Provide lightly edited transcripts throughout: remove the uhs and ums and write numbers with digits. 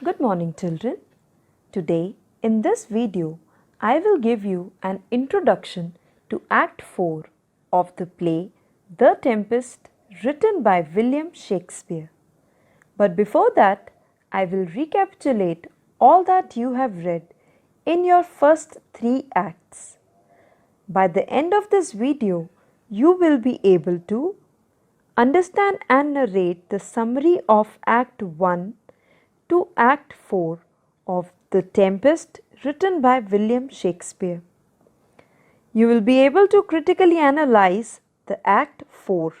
Good morning, children. Today, in this video, I will give you an introduction to Act 4 of the play The Tempest, written by William Shakespeare. But before that, I will recapitulate all that you have read in your first 3 acts. By the end of this video, you will be able to understand and narrate the summary of Act 1 to Act 4 of The Tempest, written by William Shakespeare. You will be able to critically analyze the Act 4.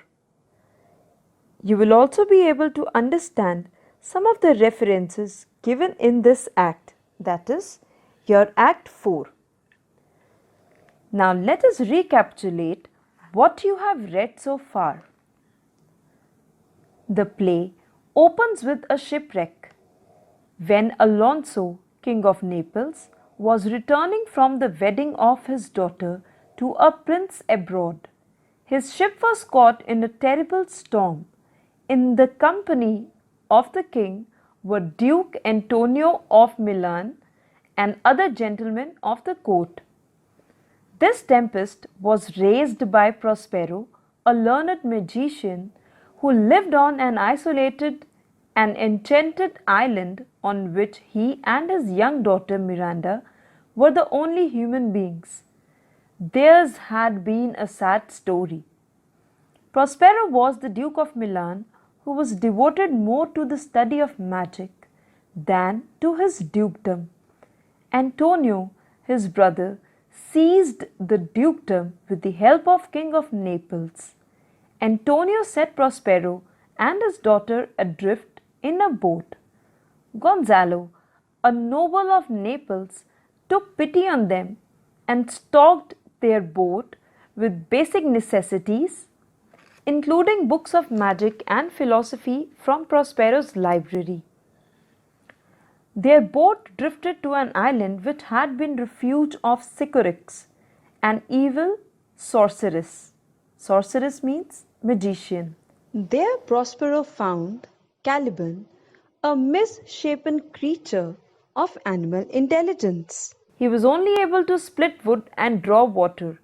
You will also be able to understand some of the references given in this act, that is, your Act 4. Now let us recapitulate what you have read so far. The play opens with a shipwreck. When Alonso, King of Naples, was returning from the wedding of his daughter to a prince abroad, his ship was caught in a terrible storm. In the company of the king were Duke Antonio of Milan and other gentlemen of the court. This tempest was raised by Prospero, a learned magician who lived on an isolated and enchanted island on which he and his young daughter Miranda were the only human beings. Theirs had been a sad story. Prospero was the Duke of Milan, who was devoted more to the study of magic than to his dukedom. Antonio, his brother, seized the dukedom with the help of King of Naples. Antonio set Prospero and his daughter adrift in a boat. Gonzalo, a noble of Naples, took pity on them and stocked their boat with basic necessities, including books of magic and philosophy from Prospero's library. Their boat drifted to an island which had been refuge of Sycorax, an evil sorceress. Sorceress means magician. There Prospero found Caliban, a misshapen creature of animal intelligence. He was only able to split wood and draw water.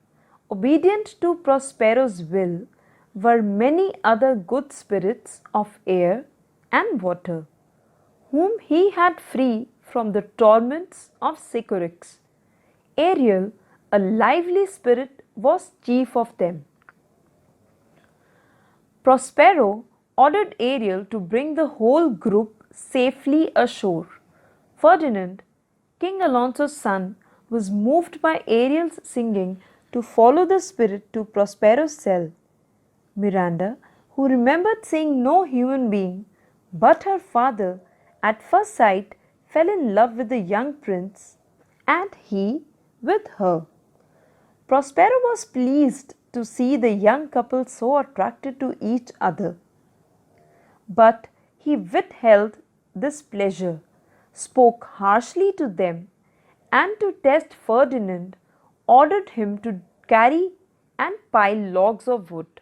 Obedient to Prospero's will were many other good spirits of air and water, whom he had free from the torments of Sycorax. Ariel, a lively spirit, was chief of them. Prospero ordered Ariel to bring the whole group safely ashore. Ferdinand, King Alonso's son, was moved by Ariel's singing to follow the spirit to Prospero's cell. Miranda, who remembered seeing no human being but her father, at first sight fell in love with the young prince, and he with her. Prospero was pleased to see the young couple so attracted to each other. But he withheld this pleasure, spoke harshly to them, and to test Ferdinand, ordered him to carry and pile logs of wood,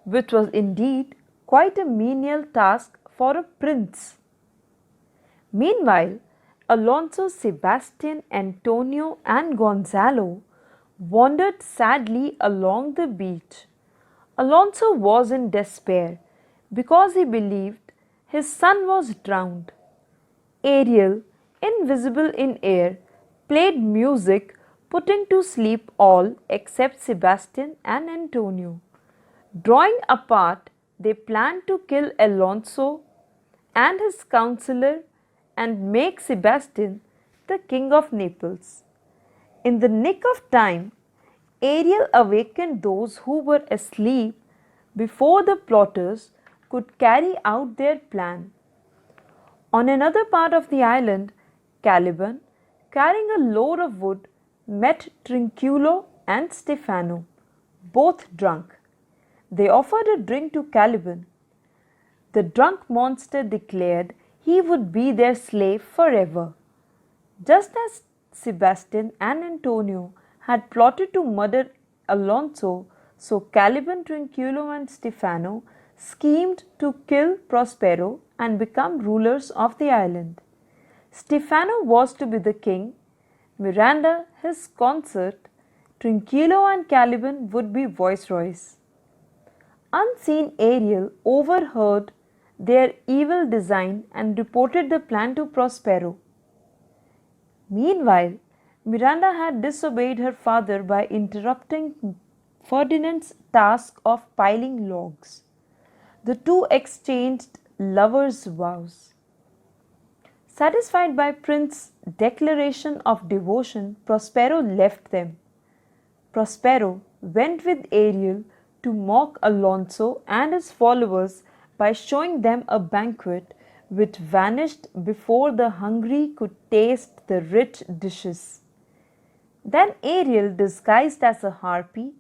which was indeed quite a menial task for a prince. Meanwhile, Alonso, Sebastian, Antonio, and Gonzalo wandered sadly along the beach. Alonso was in despair because he believed his son was drowned. Ariel, invisible in air, played music, putting to sleep all except Sebastian and Antonio. Drawing apart, they planned to kill Alonso and his counselor and make Sebastian the king of Naples. In the nick of time, Ariel awakened those who were asleep before the plotters could carry out their plan. On another part of the island, Caliban, carrying a load of wood, met Trinculo and Stefano, both drunk. They offered a drink to Caliban. The drunk monster declared he would be their slave forever. Just as Sebastian and Antonio had plotted to murder Alonso, so Caliban, Trinculo, and Stefano schemed to kill Prospero and become rulers of the island. Stefano was to be the king, Miranda his consort, Trinculo and Caliban would be viceroys. Unseen Ariel overheard their evil design and reported the plan to Prospero. Meanwhile, Miranda had disobeyed her father by interrupting Ferdinand's task of piling logs. The two exchanged lovers' vows. Satisfied by Prince's declaration of devotion, Prospero left them. Prospero went with Ariel to mock Alonso and his followers by showing them a banquet which vanished before the hungry could taste the rich dishes. Then Ariel, disguised as a harpy,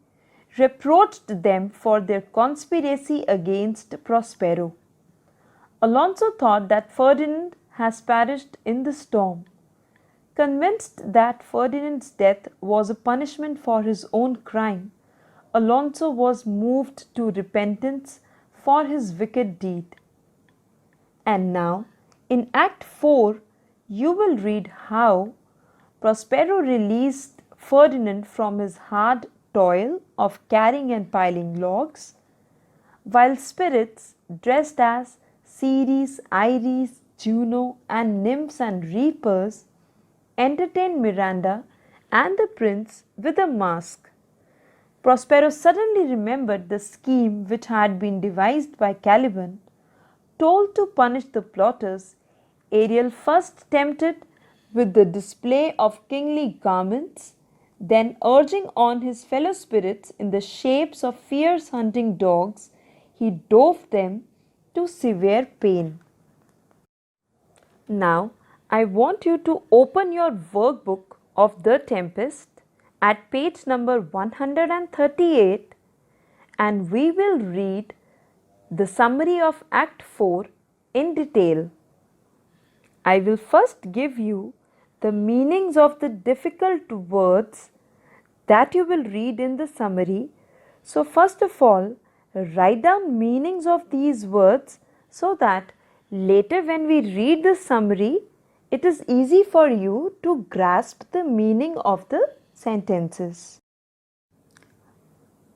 reproached them for their conspiracy against Prospero. Alonso thought that Ferdinand has perished in the storm. Convinced that Ferdinand's death was a punishment for his own crime, Alonso was moved to repentance for his wicked deed. And now, in Act 4, you will read how Prospero released Ferdinand from his hard toil of carrying and piling logs, while spirits dressed as Ceres, Iris, Juno, and nymphs and reapers entertained Miranda and the prince with a mask. Prospero suddenly remembered the scheme which had been devised by Caliban. Told to punish the plotters, Ariel first tempted with the display of kingly garments, then urging on his fellow spirits in the shapes of fierce hunting dogs, he drove them to severe pain. Now, I want you to open your workbook of The Tempest at page number 138 and we will read the summary of Act 4 in detail. I will first give you the meanings of the difficult words that you will read in the summary. So first of all, write down meanings of these words so that later when we read the summary, it is easy for you to grasp the meaning of the sentences.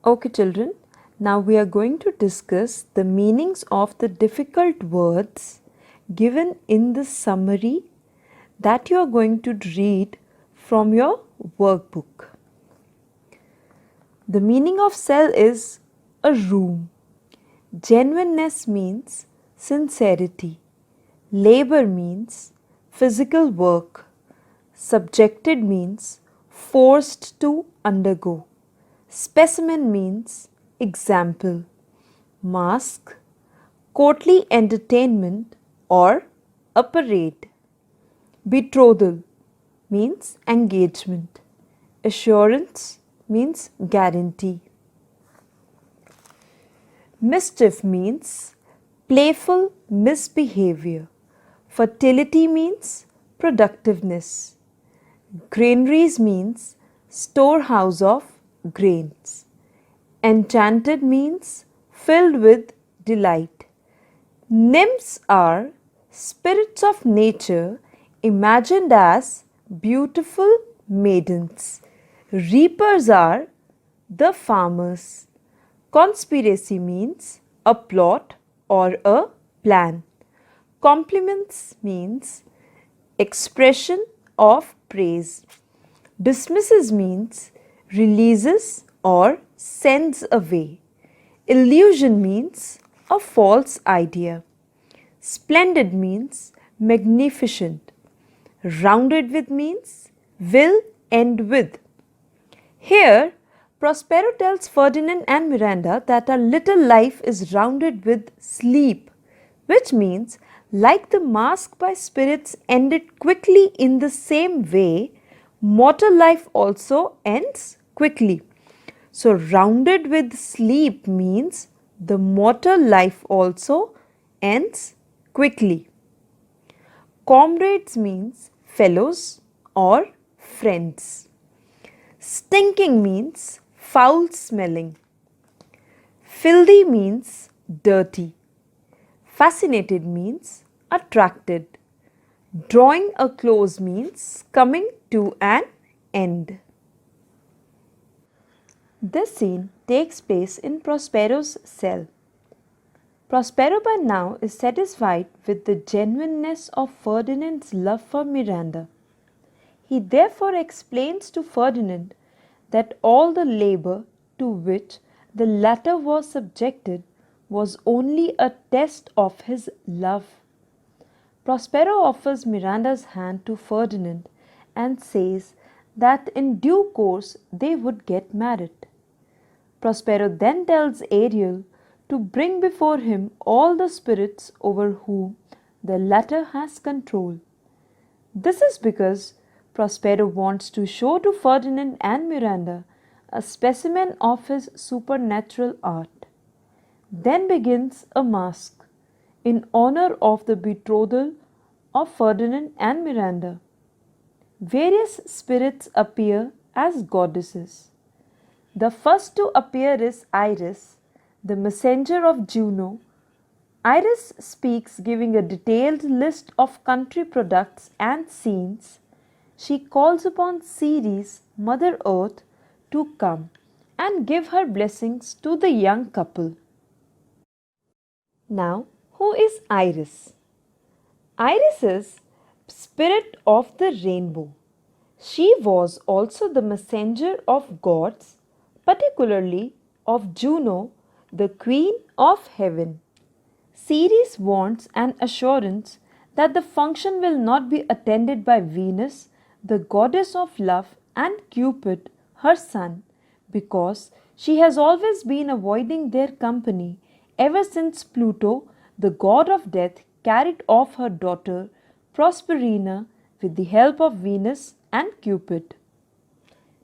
Okay children, now we are going to discuss the meanings of the difficult words given in the summary that you are going to read from your workbook. The meaning of cell is a room. Genuineness means sincerity. Labor means physical work. Subjected means forced to undergo. Specimen means example. Mask, courtly entertainment or a parade. Betrothal means engagement. Assurance means guarantee. Mischief means playful misbehavior. Fertility means productiveness. Granaries means storehouse of grains. Enchanted means filled with delight. Nymphs are spirits of nature imagined as beautiful maidens. Reapers are the farmers. Conspiracy means a plot or a plan. Compliments means expression of praise. Dismisses means releases or sends away. Illusion means a false idea. Splendid means magnificent. Rounded with means will end with. Here, Prospero tells Ferdinand and Miranda that our little life is rounded with sleep, which means like the mask by spirits ended quickly, in the same way, mortal life also ends quickly. So, rounded with sleep means the mortal life also ends quickly. Comrades means fellows or friends. Stinking means foul smelling. Filthy means dirty. Fascinated means attracted. Drawing a close means coming to an end. This scene takes place in Prospero's cell. Prospero by now is satisfied with the genuineness of Ferdinand's love for Miranda. He therefore explains to Ferdinand that all the labour to which the latter was subjected was only a test of his love. Prospero offers Miranda's hand to Ferdinand and says that in due course they would get married. Prospero then tells Ariel to bring before him all the spirits over whom the latter has control. This is because Prospero wants to show to Ferdinand and Miranda a specimen of his supernatural art. Then begins a masque in honor of the betrothal of Ferdinand and Miranda. Various spirits appear as goddesses. The first to appear is Iris, the messenger of Juno. Iris speaks, giving a detailed list of country products and scenes. She calls upon Ceres, Mother Earth, to come and give her blessings to the young couple. Now, who is Iris? Iris is spirit of the rainbow. She was also the messenger of gods, particularly of Juno, the queen of heaven. Ceres wants an assurance that the function will not be attended by Venus, the goddess of love, and Cupid, her son, because she has always been avoiding their company ever since Pluto, the god of death, carried off her daughter Proserpina with the help of Venus and Cupid.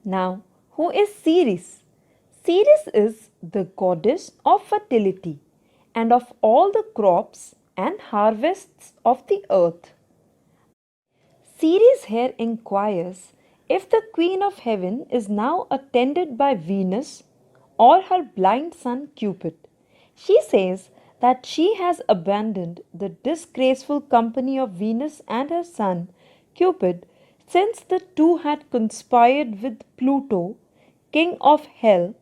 Now, who is Ceres? Ceres is the goddess of fertility and of all the crops and harvests of the earth. Ceres here inquires if the Queen of Heaven is now attended by Venus or her blind son Cupid. She says that she has abandoned the disgraceful company of Venus and her son Cupid since the two had conspired with Pluto, king of hell,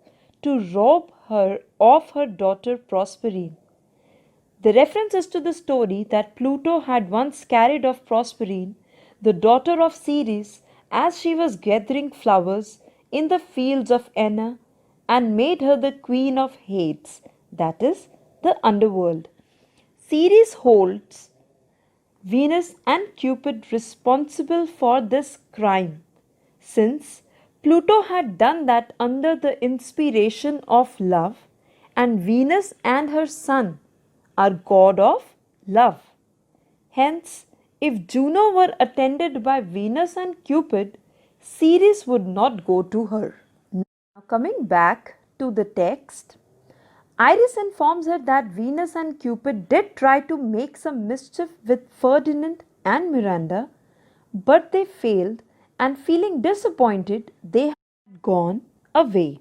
to rob her of her daughter Proserpine. The reference is to the story that Pluto had once carried off Proserpine, the daughter of Ceres, as she was gathering flowers in the fields of Enna, and made her the queen of Hades, that is, the underworld. Ceres holds Venus and Cupid responsible for this crime, since Pluto had done that under the inspiration of love, and Venus and her son are god of love. Hence, if Juno were attended by Venus and Cupid, Ceres would not go to her. Now, coming back to the text, Iris informs her that Venus and Cupid did try to make some mischief with Ferdinand and Miranda, but they failed, and feeling disappointed, they had gone away.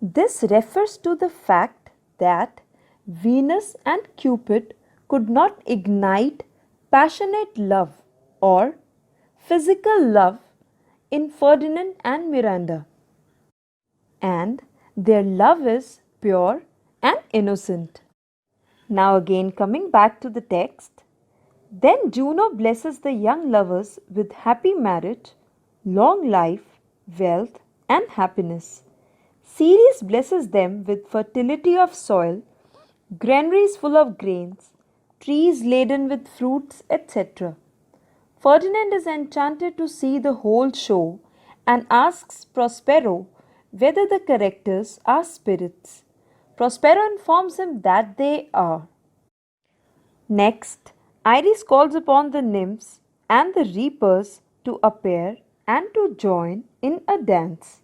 This refers to the fact that Venus and Cupid could not ignite passionate love or physical love in Ferdinand and Miranda, and their love is pure and innocent. Now again coming back to the text, then Juno blesses the young lovers with happy marriage, long life, wealth and happiness. Ceres blesses them with fertility of soil, granaries full of grains, trees laden with fruits, etc. Ferdinand is enchanted to see the whole show and asks Prospero whether the characters are spirits. Prospero informs him that they are. Next, Iris calls upon the nymphs and the reapers to appear and to join in a dance.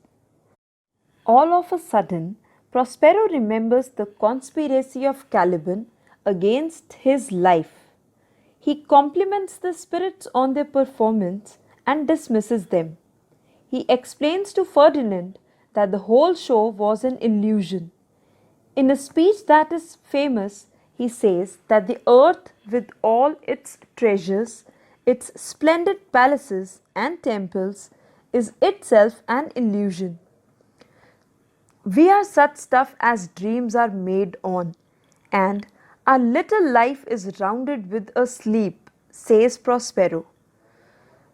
All of a sudden, Prospero remembers the conspiracy of Caliban against his life. He compliments the spirits on their performance and dismisses them. He explains to Ferdinand that the whole show was an illusion. In a speech that is famous, he says that the earth, with all its treasures, its splendid palaces and temples, is itself an illusion. We are such stuff as dreams are made on, and our little life is rounded with a sleep, says Prospero.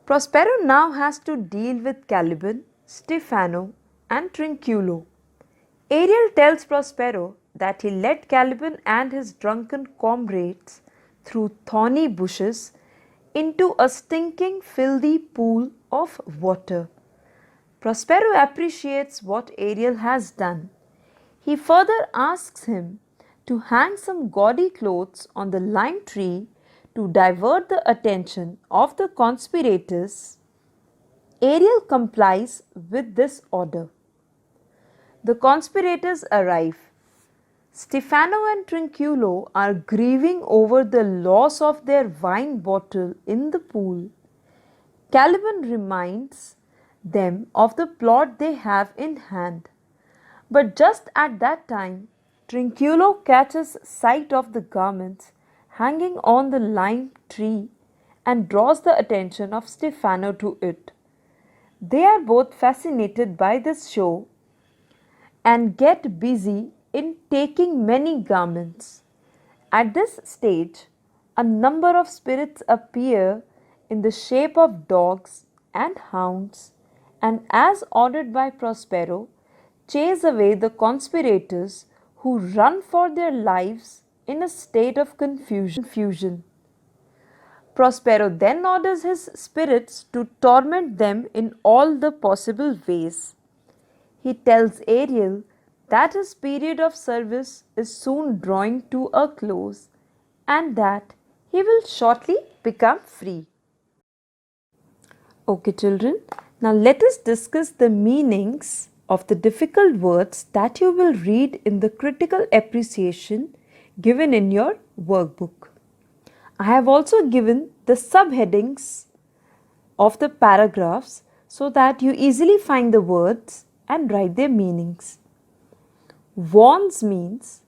Prospero now has to deal with Caliban, Stefano, and Trinculo. Ariel tells Prospero that he led Caliban and his drunken comrades through thorny bushes into a stinking, filthy pool of water. Prospero appreciates what Ariel has done. He further asks him to hang some gaudy clothes on the lime tree to divert the attention of the conspirators. Ariel complies with this order. The conspirators arrive. Stefano and Trinculo are grieving over the loss of their wine bottle in the pool. Caliban reminds them of the plot they have in hand. But just at that time, Trinculo catches sight of the garments hanging on the lime tree and draws the attention of Stefano to it. They are both fascinated by this show and get busy in taking many garments. At this stage, a number of spirits appear in the shape of dogs and hounds, and as ordered by Prospero, chase away the conspirators who run for their lives in a state of confusion. Prospero then orders his spirits to torment them in all the possible ways. He tells Ariel that his period of service is soon drawing to a close and that he will shortly become free. Okay, children, now let us discuss the meanings of the difficult words that you will read in the critical appreciation given in your workbook. I have also given the subheadings of the paragraphs so that you easily find the words and write their meanings. Warns means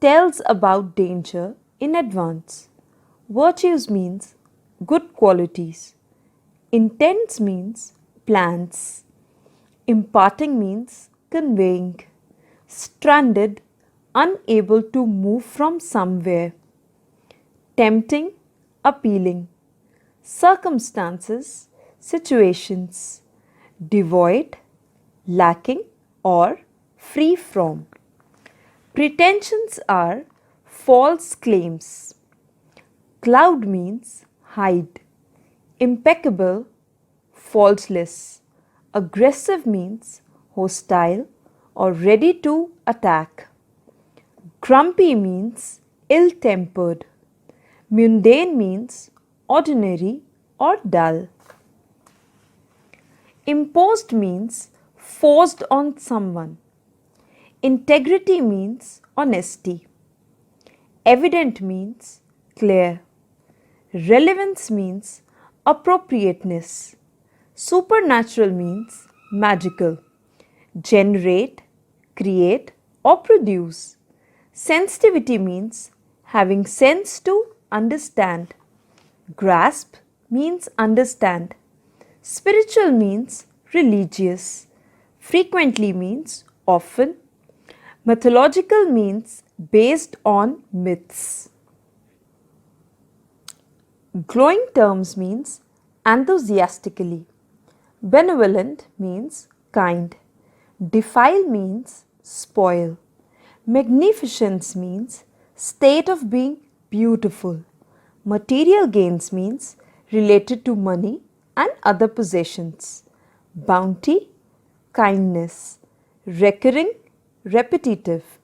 tells about danger in advance. Virtues means good qualities. Intents means plans. Imparting means conveying. Stranded, unable to move from somewhere. Tempting, appealing. Circumstances, situations. Devoid, lacking or free from. Pretensions are false claims. Cloud means hide. Impeccable, faultless. Aggressive means hostile or ready to attack. Grumpy means ill-tempered. Mundane means ordinary or dull. Imposed means forced on someone. Integrity means honesty. Evident means clear. Relevance means appropriateness. Supernatural means magical. Generate, create or produce. Sensitivity means having sense to understand. Grasp means understand. Spiritual means religious. Frequently means often. Mythological means based on myths. Glowing terms means enthusiastically. Benevolent means kind. Defile means spoil. Magnificence means state of being beautiful. Material gains means related to money and other possessions. Bounty, kindness. Recurring, repetitive.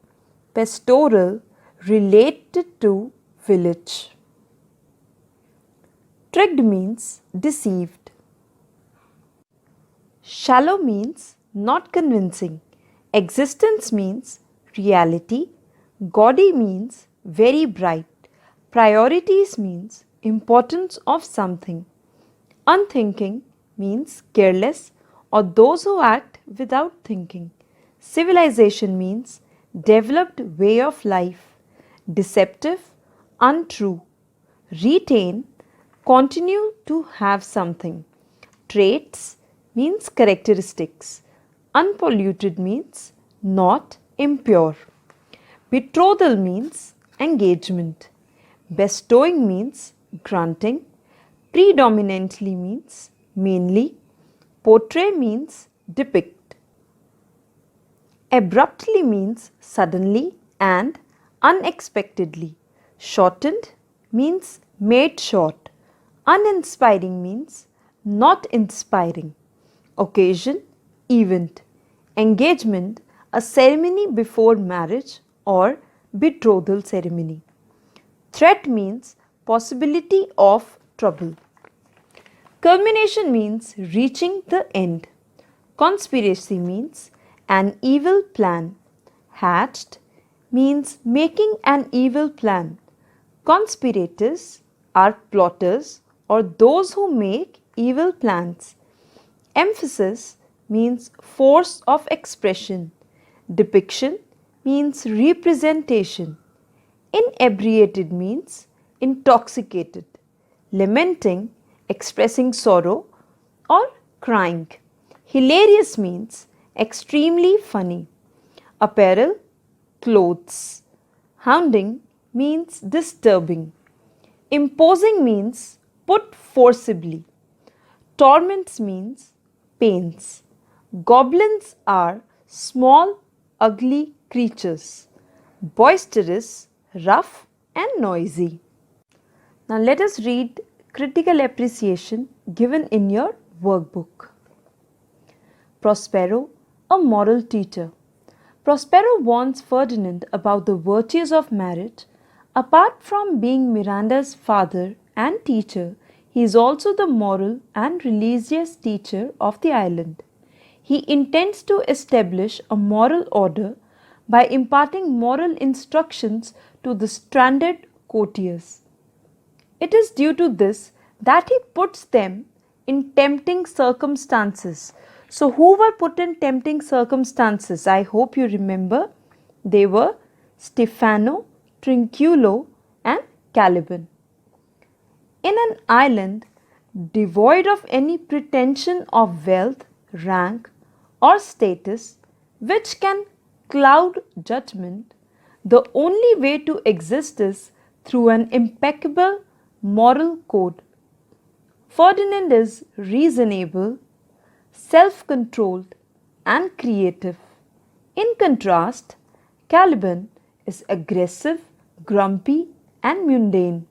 Pastoral, related to village. Tricked means deceived. Shallow means not convincing. Existence means reality. Gaudy means very bright. Priorities means importance of something. Unthinking means careless or those who act without thinking. Civilization means developed way of life. deceptive, untrue. Retain, continue to have something. Traits means characteristics. Unpolluted means not impure. Betrothal means engagement. Bestowing means granting. Predominantly means mainly. Portray means depict. Abruptly means suddenly and unexpectedly. Shortened means made short. Uninspiring means not inspiring. Occasion, event. Engagement, a ceremony before marriage or betrothal ceremony. Threat means possibility of trouble. Culmination means reaching the end. Conspiracy means an evil plan. Hatched means making an evil plan. Conspirators are plotters or those who make evil plans. Emphasis means force of expression. Depiction means representation. Inebriated means intoxicated. Lamenting, expressing sorrow or crying. Hilarious means extremely funny. Apparel, clothes. Hounding means disturbing. Imposing means put forcibly. Torments means pains. Goblins are small, ugly creatures. Boisterous, rough and noisy. Now let us read critical appreciation given in your workbook. Prospero, a moral teacher. Prospero warns Ferdinand about the virtues of marriage. Apart from being Miranda's father and teacher, he is also the moral and religious teacher of the island. He intends to establish a moral order by imparting moral instructions to the stranded courtiers. It is due to this that he puts them in tempting circumstances. So, who were put in tempting circumstances? I hope you remember. They were Stefano, Trinculo, and Caliban. In an island devoid of any pretension of wealth, rank, or status which can cloud judgment, the only way to exist is through an impeccable moral code. Ferdinand is reasonable, self-controlled and creative. In contrast, Caliban is aggressive, grumpy and mundane.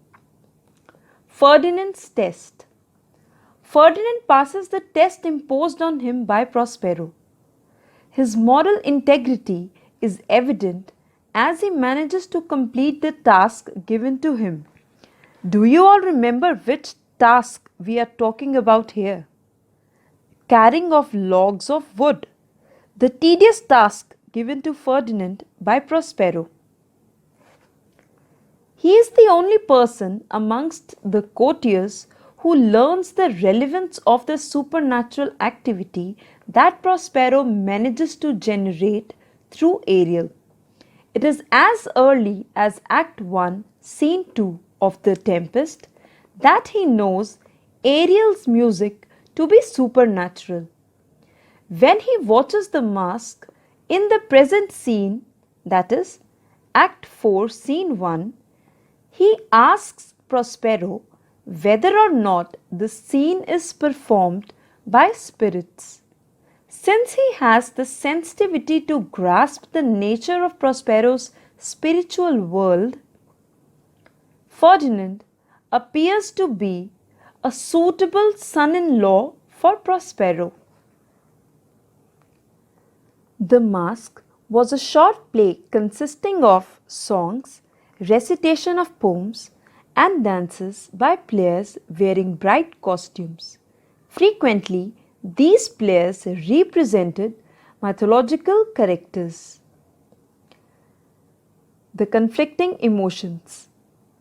Ferdinand's test. Ferdinand passes the test imposed on him by Prospero. His moral integrity is evident as he manages to complete the task given to him. Do you all remember which task we are talking about here? Carrying of logs of wood, the tedious task given to Ferdinand by Prospero. He is the only person amongst the courtiers who learns the relevance of the supernatural activity that Prospero manages to generate through Ariel. It is as early as Act 1, Scene 2 of the Tempest that he knows Ariel's music to be supernatural. When he watches the mask in the present scene, that is Act 4, Scene 1, he asks Prospero whether or not the scene is performed by spirits. Since he has the sensitivity to grasp the nature of Prospero's spiritual world, Ferdinand appears to be a suitable son-in-law for Prospero. The Mask was a short play consisting of songs, recitation of poems, and dances by players wearing bright costumes. Frequently, these players represented mythological characters. The conflicting emotions.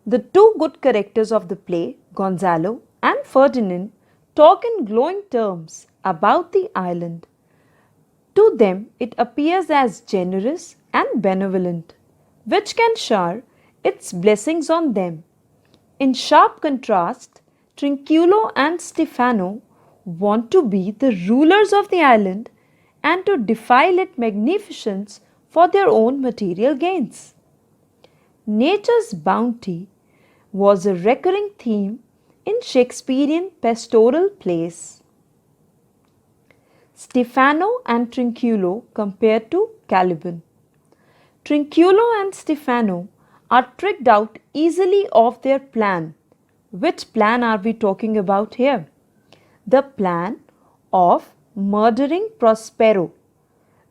The two good characters of the play, Gonzalo and Ferdinand, talk in glowing terms about the island. To them, it appears as generous and benevolent, which can shower its blessings on them. In sharp contrast, Trinculo and Stefano want to be the rulers of the island and to defile its magnificence for their own material gains. Nature's bounty was a recurring theme in Shakespearean pastoral plays. Stefano and Trinculo compared to Caliban. Trinculo and Stefano are tricked out easily of their plan. Which plan are we talking about here? The plan of murdering Prospero,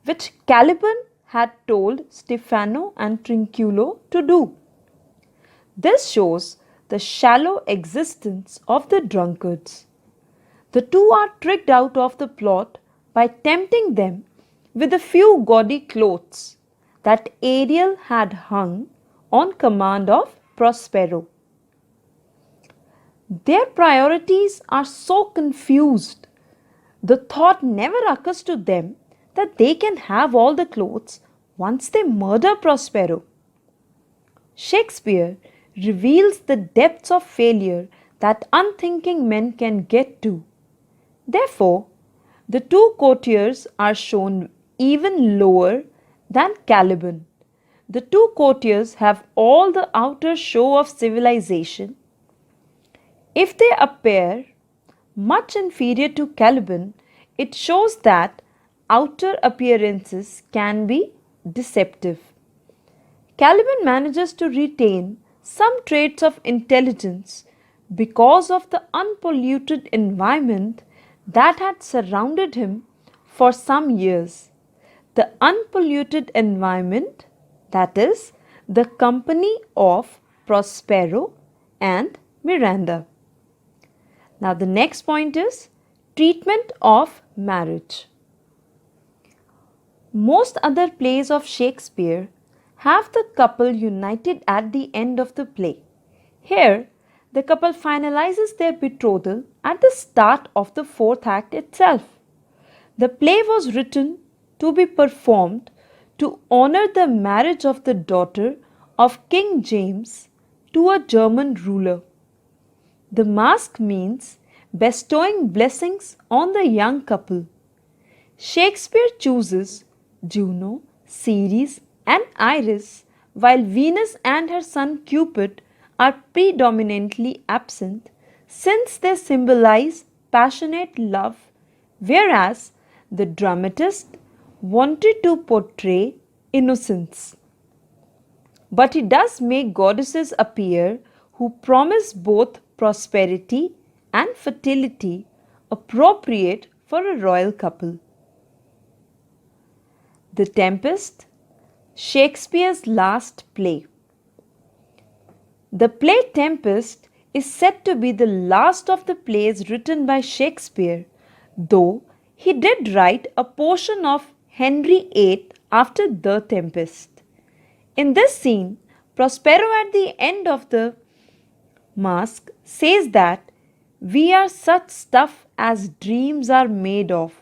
which Caliban had told Stefano and Trinculo to do. This shows the shallow existence of the drunkards. The two are tricked out of the plot by tempting them with a few gaudy clothes that Ariel had hung on command of Prospero. Their priorities are so confused. The thought never occurs to them that they can have all the clothes once they murder Prospero. Shakespeare reveals the depths of failure that unthinking men can get to. Therefore, the two courtiers are shown even lower than Caliban. The two courtiers have all the outer show of civilization. If they appear much inferior to Caliban, it shows that outer appearances can be deceptive. Caliban manages to retain some traits of intelligence because of the unpolluted environment that had surrounded him for some years. The unpolluted environment, that is, the company of Prospero and Miranda. Now the next point is treatment of marriage. Most other plays of Shakespeare have the couple united at the end of the play. Here, the couple finalizes their betrothal at the start of the fourth act itself. The play was written to be performed to honor the marriage of the daughter of King James to a German ruler. The mask means bestowing blessings on the young couple. Shakespeare chooses Juno, Ceres, and Iris, while Venus and her son Cupid are predominantly absent since they symbolize passionate love, whereas the dramatist wanted to portray innocence. But he does make goddesses appear who promise both prosperity and fertility, appropriate for a royal couple. The Tempest, Shakespeare's last play. The play Tempest is said to be the last of the plays written by Shakespeare, though he did write a portion of Henry VIII after The Tempest. In this scene, Prospero at the end of the mask says that we are such stuff as dreams are made of.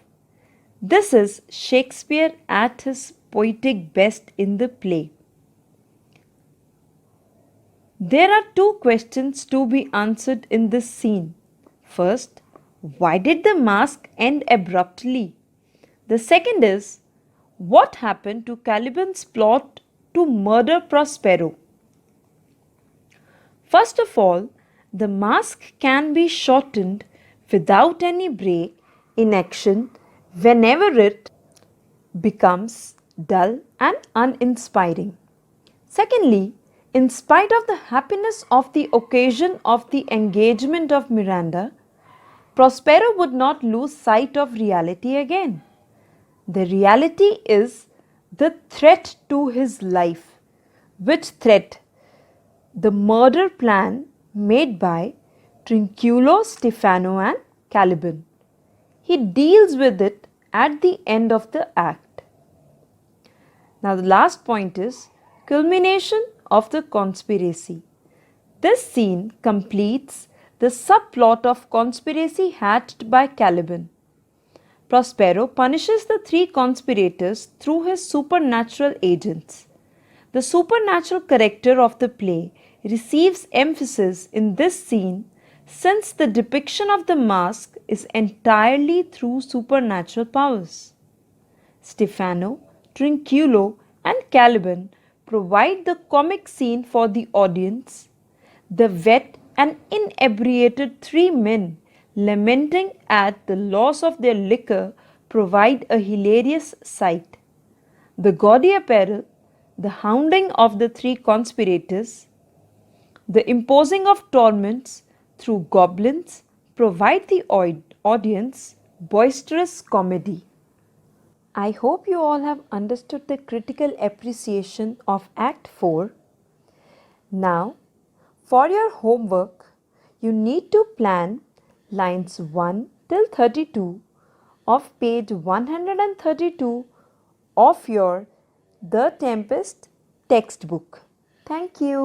This is Shakespeare at his poetic best in the play. There are two questions to be answered in this scene. First, why did the mask end abruptly? The second is, what happened to Caliban's plot to murder Prospero? First of all, the mask can be shortened without any break in action whenever it becomes dull and uninspiring. Secondly, in spite of the happiness of the occasion of the engagement of Miranda, Prospero would not lose sight of reality again. The reality is the threat to his life. Which threat? The murder plan made by Trinculo, Stefano and Caliban. He deals with it at the end of the act. Now the last point is culmination of the conspiracy. This scene completes the subplot of conspiracy hatched by Caliban. Prospero punishes the three conspirators through his supernatural agents. The supernatural character of the play receives emphasis in this scene since the depiction of the mask is entirely through supernatural powers. Stefano, Trinculo, and Caliban provide the comic scene for the audience. The wet and inebriated three men lamenting at the loss of their liquor provide a hilarious sight. The gaudy apparel, the hounding of the three conspirators, the imposing of torments through goblins provide the audience boisterous comedy. I hope you all have understood the critical appreciation of Act 4. Now, for your homework, you need to plan lines 1 till 32 of page 132 of your The Tempest textbook. Thank you.